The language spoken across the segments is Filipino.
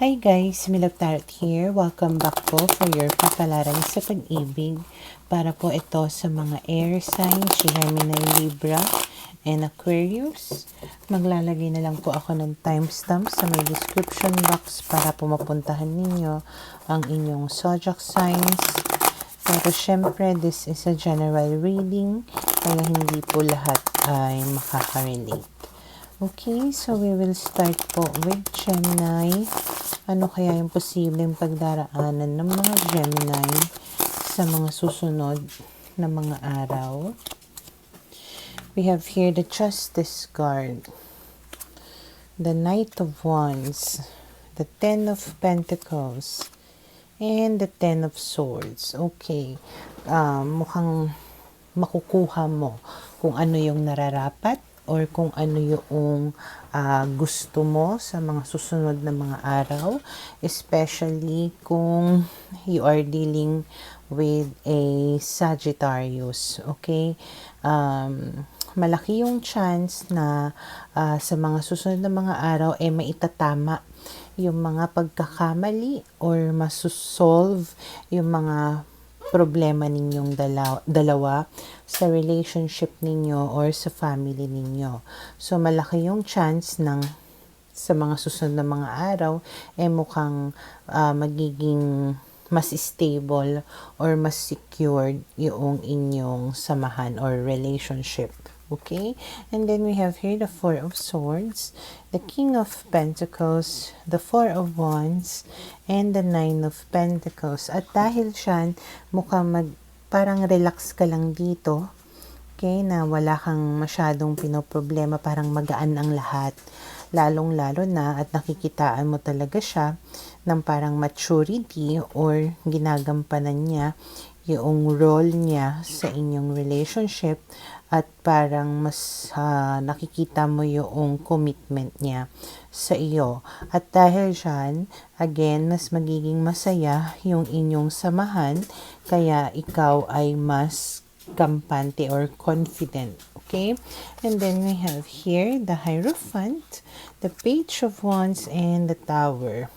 Hi guys, Milog Tarot here. Welcome back po for your kapalaran sa pag-ibig. Para po ito sa mga air signs, Gemini, Libra, and Aquarius. Maglalagay na lang po ako ng timestamp sa may description box para po mapuntahan ninyo ang inyong zodiac signs. Pero syempre, this is a general reading, kaya hindi po lahat ay makaka-relate. Okay, so we will start po with Gemini. Ano kaya yung posibleng pagdaraanan ng mga Gemini sa mga susunod na mga araw? We have here the Justice card, the Knight of Wands, the Ten of Pentacles, and the Ten of Swords. Okay, mukhang makukuha mo kung ano yung nararapat or kung ano yung gusto mo sa mga susunod na mga araw, especially kung you are dealing with a Sagittarius. Okay, malaki yung chance na sa mga susunod na mga araw maitatama yung mga pagkakamali or masusolve yung mga problema ninyong dalawa sa relationship ninyo or sa family ninyo. So, malaki yung chance ng sa mga susunod na mga araw, mukhang magiging mas stable or mas secured yung inyong samahan or relationship. Okay? And then we have here the Four of Swords, the King of Pentacles, the Four of Wands, and the Nine of Pentacles. At dahil dyan, mukhang parang relax ka lang dito. Okay? Na wala kang masyadong pinoproblema, parang magaan ang lahat. Lalong-lalo na at nakikitaan mo talaga siya ng parang maturity or ginagampanan niya yung role niya sa inyong relationship at parang mas nakikita mo yung commitment niya sa iyo. At dahil dyan, again, mas magiging masaya yung inyong samahan kaya ikaw ay mas kampante or confident. Okay? And then we have here the Hierophant, the Page of Wands, and the Tower.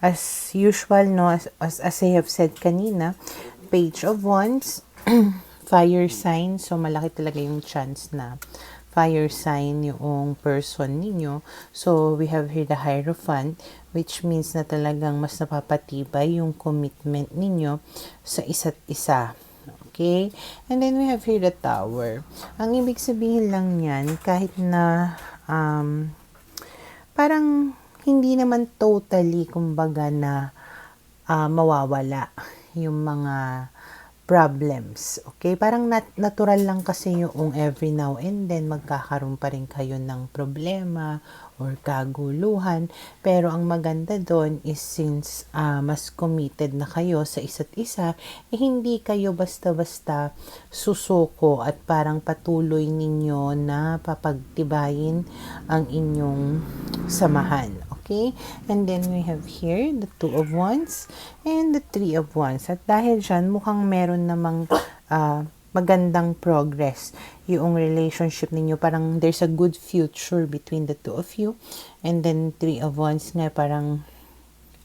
As usual, no, as I have said kanina, Page of Wands, fire sign. So, malaki talaga yung chance na fire sign yung person ninyo. So, we have here the Hierophant, which means na talagang mas napapatibay yung commitment ninyo sa isa't isa. Okay? And then we have here the Tower. Ang ibig sabihin lang yan, kahit na parang hindi naman totally, kumbaga na mawawala yung mga problems. Okay? Parang natural lang kasi yung every now and then magkakaroon pa rin kayo ng problema or kaguluhan. Pero ang maganda doon is since mas committed na kayo sa isa't isa, hindi kayo basta-basta susuko at parang patuloy ninyo na papagtibayin ang inyong samahan. Okay? And then we have here the Two of Wands and the Three of Wands. At dahil dyan, mukhang meron namang magandang progress yung relationship ninyo. Parang there's a good future between the two of you. And then Three of Wands nga parang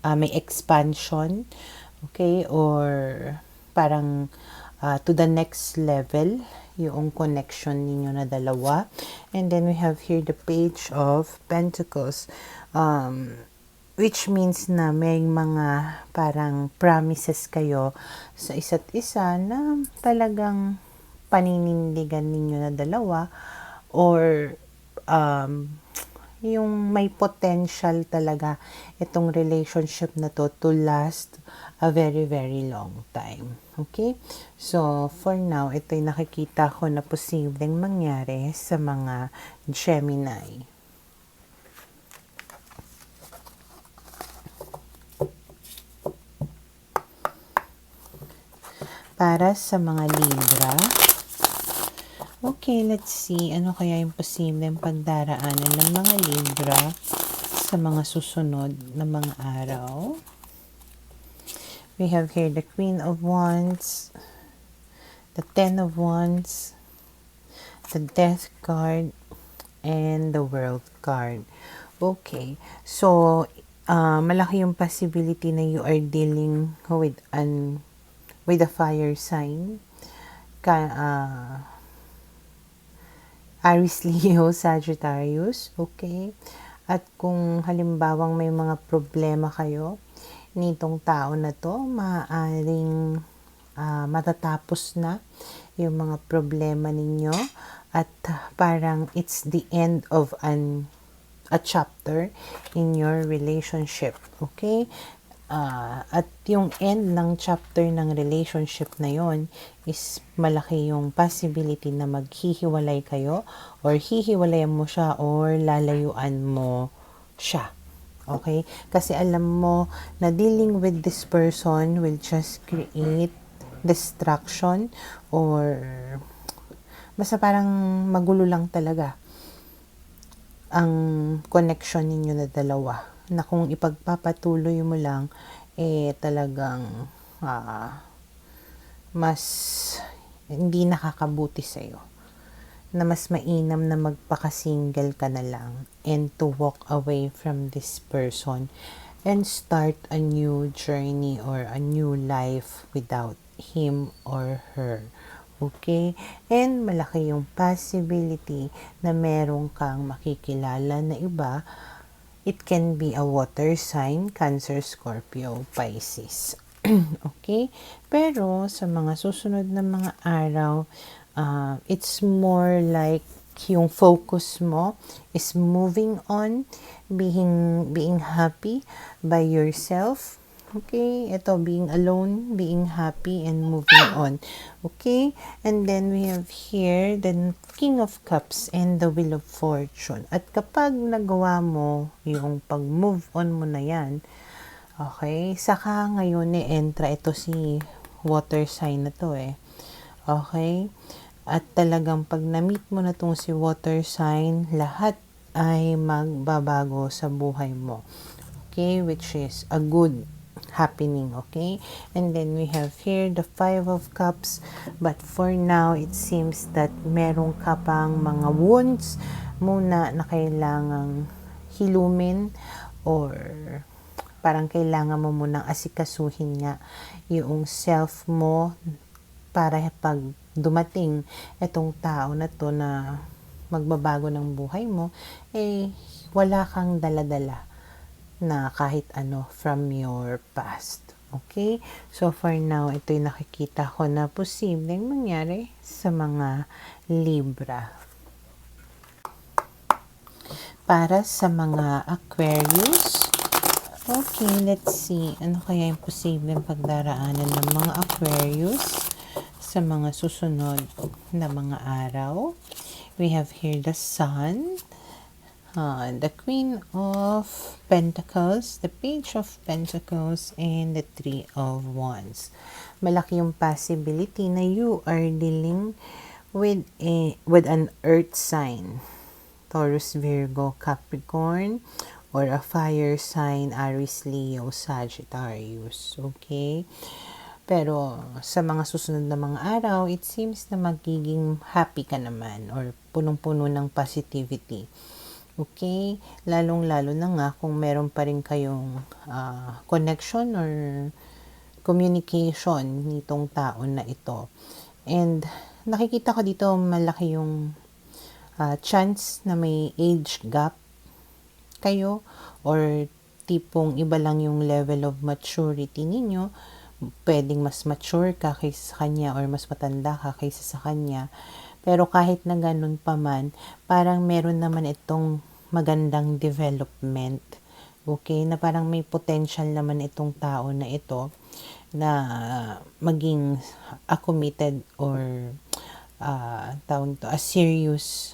may expansion. Okay? Or parang to the next level yung connection ninyo na dalawa. And then we have here the Page of Pentacles, which means na may mga parang promises kayo sa isa't isa na talagang paninindigan ninyo na dalawa or yung may potential talaga itong relationship na to last a very, very long time. Okay? So, for now, ito'y nakikita ko na posibleng mangyari sa mga Gemini. Para sa mga Libra, okay, let's see. Ano kaya yung posibleng pagdaraanan ng mga Libra sa mga susunod na mga araw? We have here the Queen of Wands, the Ten of Wands, the Death card, and the World card. Okay, so malaki yung possibility na you are dealing with a fire sign. Aries, Leo, Sagittarius, okay? At kung halimbawang may mga problema kayo nitong tao na to, maaaring matatapos na yung mga problema ninyo at parang it's the end of a chapter in your relationship, okay? At yung end ng chapter ng relationship na yon is malaki yung possibility na maghihiwalay kayo or hihiwalayan mo siya or lalayuan mo siya. Okay? Kasi alam mo na dealing with this person will just create distraction or basta parang magulo lang talaga ang connection ninyo na dalawa, na kung ipagpapatuloy mo lang talagang mas hindi nakakabuti sa'yo, na mas mainam na magpaka-single ka na lang and to walk away from this person and start a new journey or a new life without him or her. Okay? And malaki yung possibility na meron kang makikilala na iba. It can be a water sign, Cancer, Scorpio, Pisces. Okay? Pero sa mga susunod na mga araw, it's more like yung focus mo is moving on, being happy by yourself. Okay, ito, being alone, being happy, and moving on. Okay, and then we have here the King of Cups and the Wheel of Fortune. At kapag nagawa mo yung pag-move on mo na yan, okay, saka ngayon entra ito si water sign na to Okay, at talagang pag na-meet mo na tong si water sign, lahat ay magbabago sa buhay mo. Okay, which is a good happening, okay? And then we have here the Five of Cups, but for now, it seems that meron ka pang mga wounds muna na kailangang hilumin or parang kailangan mo munang asikasuhin nga yung self mo para pag dumating itong tao na to na magbabago ng buhay mo, wala kang dala-dala na kahit ano from your past. Okay? So, for now, ito yung nakikita ko na posibleng mangyari sa mga Libra. Para sa mga Aquarius, okay, let's see. Ano kaya yung posibleng pagdaraanan ng mga Aquarius sa mga susunod na mga araw? We have here the Sun, the Queen of Pentacles, the Page of Pentacles, and the Three of Wands. Malaki yung possibility na you are dealing with an earth sign, Taurus, Virgo, Capricorn, or a fire sign, Aries, Leo, Sagittarius. Okay? Pero sa mga susunod na mga araw, it seems na magiging happy ka naman or punong-puno ng positivity. Okay? Lalong-lalo na nga kung meron pa rin kayong connection or communication nitong tao na ito. And nakikita ko dito malaki yung chance na may age gap kayo or tipong iba lang yung level of maturity ninyo. Pwedeng mas mature ka kaysa sa kanya or mas matanda ka kaysa sa kanya. Pero kahit na ganun pa man, parang meron naman itong magandang development. Okay? Na parang may potential naman itong tao na ito na maging a committed or a serious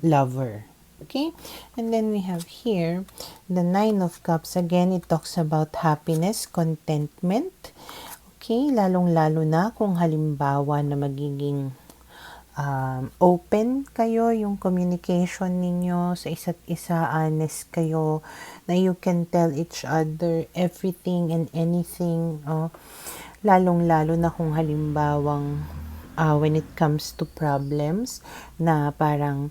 lover. Okay? And then we have here the Nine of Cups. Again, it talks about happiness, contentment. Okay? Lalong-lalo na kung halimbawa na magiging open kayo, yung communication ninyo sa isa't isa, honest kayo, na you can tell each other everything and anything. Lalong-lalo na kung halimbawang when it comes to problems na parang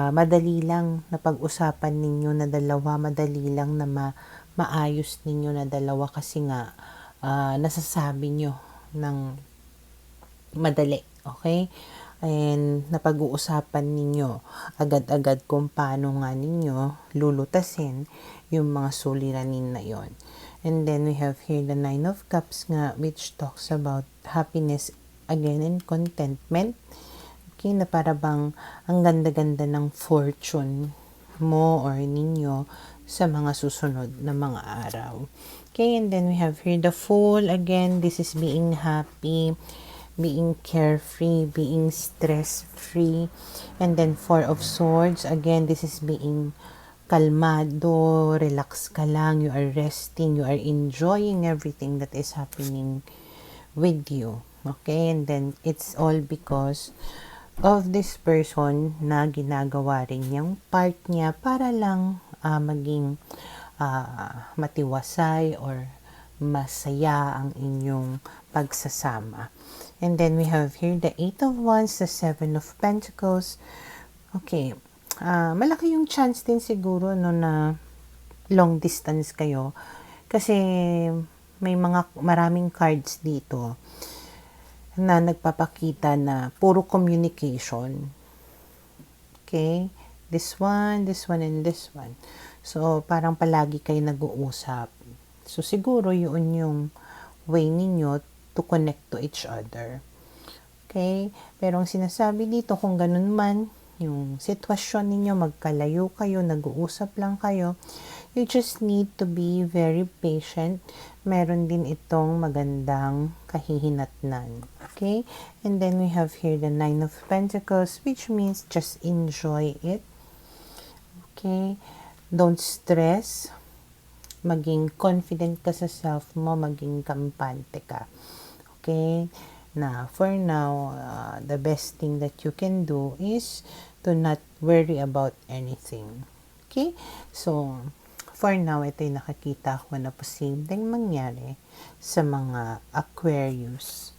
madali lang na pag-usapan ninyo na dalawa, madali lang na maayos ninyo na dalawa kasi nga nasasabi nyo ng madali, okay? And napag-uusapan ninyo agad-agad kung paano nga ninyo lulutasin yung mga suliranin na yon. And then we have here the Nine of Cups nga, which talks about happiness again and contentment. Okay, na para bang ang ganda-ganda ng fortune mo or ninyo sa mga susunod na mga araw. Okay, and then we have here the Fool. Again, this is being happy, being carefree, being stress-free. And then Four of Swords. Again, this is being kalmado, relax ka lang, you are resting, you are enjoying everything that is happening with you. Okay, and then it's all because of this person na ginagawa rin yung part niya para lang maging matiwasay or masaya ang inyong pagsasama. And then we have here the Eight of Wands, the Seven of Pentacles. Okay, malaki yung chance din siguro no na long distance kayo kasi may maraming cards dito na nagpapakita na puro communication. Okay, this one, and this one. So parang palagi kayo nag-uusap. So siguro yun yung way ninyo to connect to each other. Okay, pero ang sinasabi dito kung ganun man yung sitwasyon ninyo, magkalayo kayo, nag-uusap lang kayo, you just need to be very patient. Meron din itong magandang kahihinatnan. Okay? And then we have here the Nine of Pentacles, which means just enjoy it. Okay? Don't stress. Maging confident ka sa self mo, maging kampante ka. Okay? Na for now, the best thing that you can do is to not worry about anything. Okay? So, for now, ito yung nakakita ko na posibleng mangyari sa mga Aquarius.